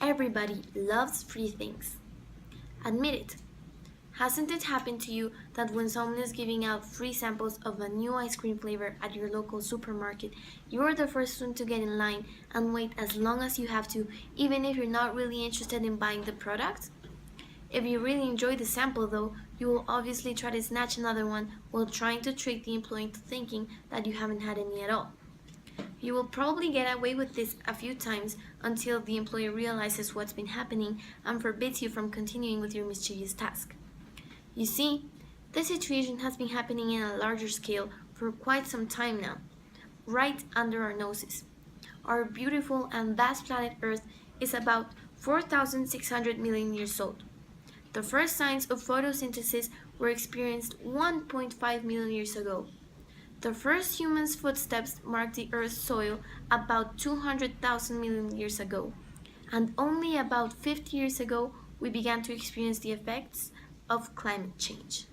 Everybody loves free things. Admit it. Hasn't it happened to you that when someone is giving out free samples of a new ice cream flavor at your local supermarket, you're the first one to get in line and wait as long as you have to, even if you're not really interested in buying the product? If you really enjoy the sample though, you will obviously try to snatch another one while trying to trick the employee into thinking that you haven't had any at all. You will probably get away with this a few times until the employer realizes what's been happening and forbids you from continuing with your mischievous task. You see, this situation has been happening in a larger scale for quite some time now, right under our noses. Our beautiful and vast planet Earth is about 4,600 million years old. The first signs of photosynthesis were experienced 1.5 million years ago. The first human's footsteps marked the Earth's soil about 200,000 million years ago, and only about 50 years ago we began to experience the effects of climate change.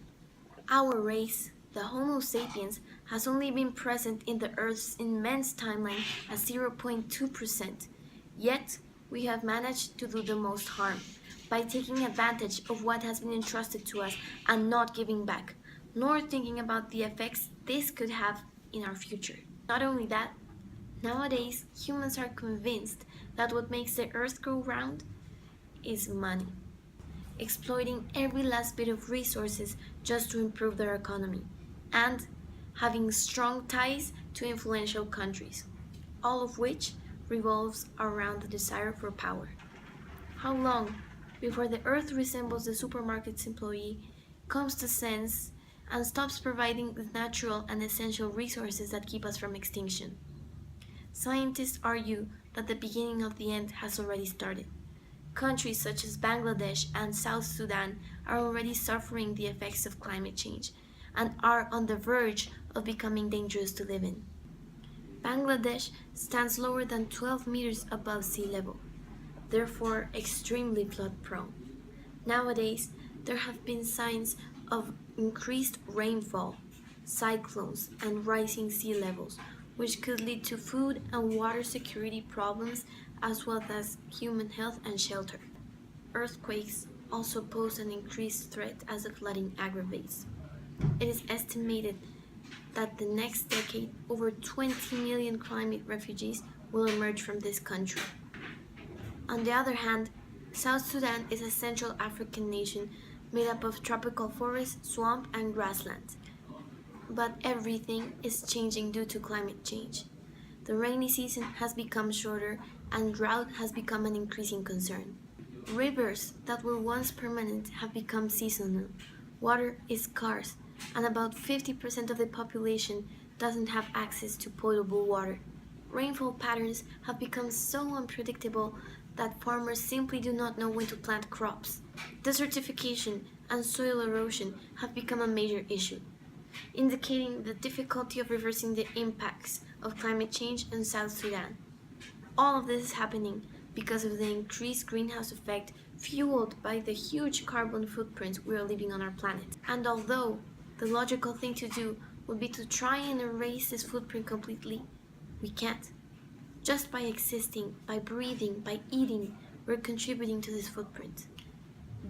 Our race, the Homo sapiens, has only been present in the Earth's immense timeline as 0.2%, yet we have managed to do the most harm by taking advantage of what has been entrusted to us and not giving back, nor thinking about the effects this could have in our future. Not only that, nowadays humans are convinced that what makes the earth go round is money, exploiting every last bit of resources just to improve their economy, and having strong ties to influential countries, all of which revolves around the desire for power. How long before the earth resembles the supermarket's employee, comes to sense, and stops providing the natural and essential resources that keep us from extinction? Scientists argue that the beginning of the end has already started. Countries such as Bangladesh and South Sudan are already suffering the effects of climate change and are on the verge of becoming dangerous to live in. Bangladesh stands lower than 12 meters above sea level, therefore extremely flood prone. Nowadays, there have been signs of increased rainfall, cyclones, and rising sea levels, which could lead to food and water security problems as well as human health and shelter. Earthquakes also pose an increased threat as the flooding aggravates. It is estimated that the next decade over 20 million climate refugees will emerge from this country. On the other hand, South Sudan is a Central African nation made up of tropical forests, swamp, and grasslands. But everything is changing due to climate change. The rainy season has become shorter and drought has become an increasing concern. Rivers that were once permanent have become seasonal. Water is scarce, and about 50% of the population doesn't have access to potable water. Rainfall patterns have become so unpredictable that farmers simply do not know when to plant crops. Desertification and soil erosion have become a major issue, indicating the difficulty of reversing the impacts of climate change in South Sudan. All of this is happening because of the increased greenhouse effect fueled by the huge carbon footprint we are leaving on our planet. And although the logical thing to do would be to try and erase this footprint completely, we can't. Just by existing, by breathing, by eating, we're contributing to this footprint.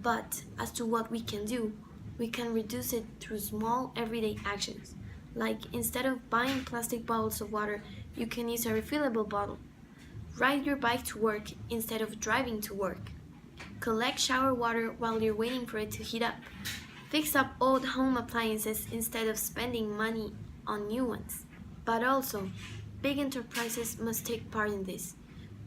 But as to what we can do, we can reduce it through small everyday actions. Like instead of buying plastic bottles of water, you can use a refillable bottle. Ride your bike to work instead of driving to work. Collect shower water while you're waiting for it to heat up. Fix up old home appliances instead of spending money on new ones. But also, big enterprises must take part in this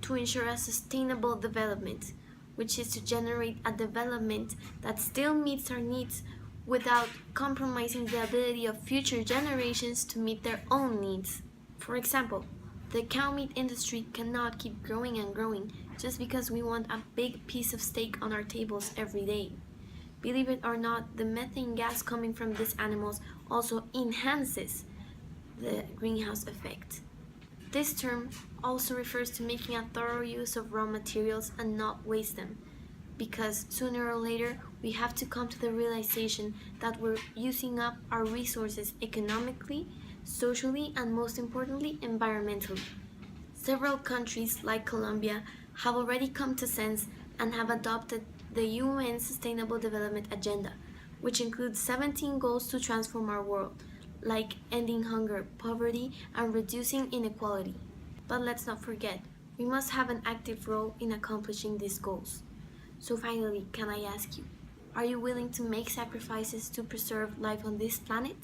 to ensure a sustainable development, which is to generate a development that still meets our needs without compromising the ability of future generations to meet their own needs. For example, the cow meat industry cannot keep growing and growing just because we want a big piece of steak on our tables every day. Believe it or not, the methane gas coming from these animals also enhances the greenhouse effect. This term also refers to making a thorough use of raw materials and not waste them, because sooner or later we have to come to the realization that we're using up our resources economically, socially, and most importantly, environmentally. Several countries, like Colombia, have already come to sense and have adopted the UN Sustainable Development Agenda, which includes 17 goals to transform our world, like ending hunger, poverty, and reducing inequality. But let's not forget, we must have an active role in accomplishing these goals. So, finally, can I ask you, are you willing to make sacrifices to preserve life on this planet?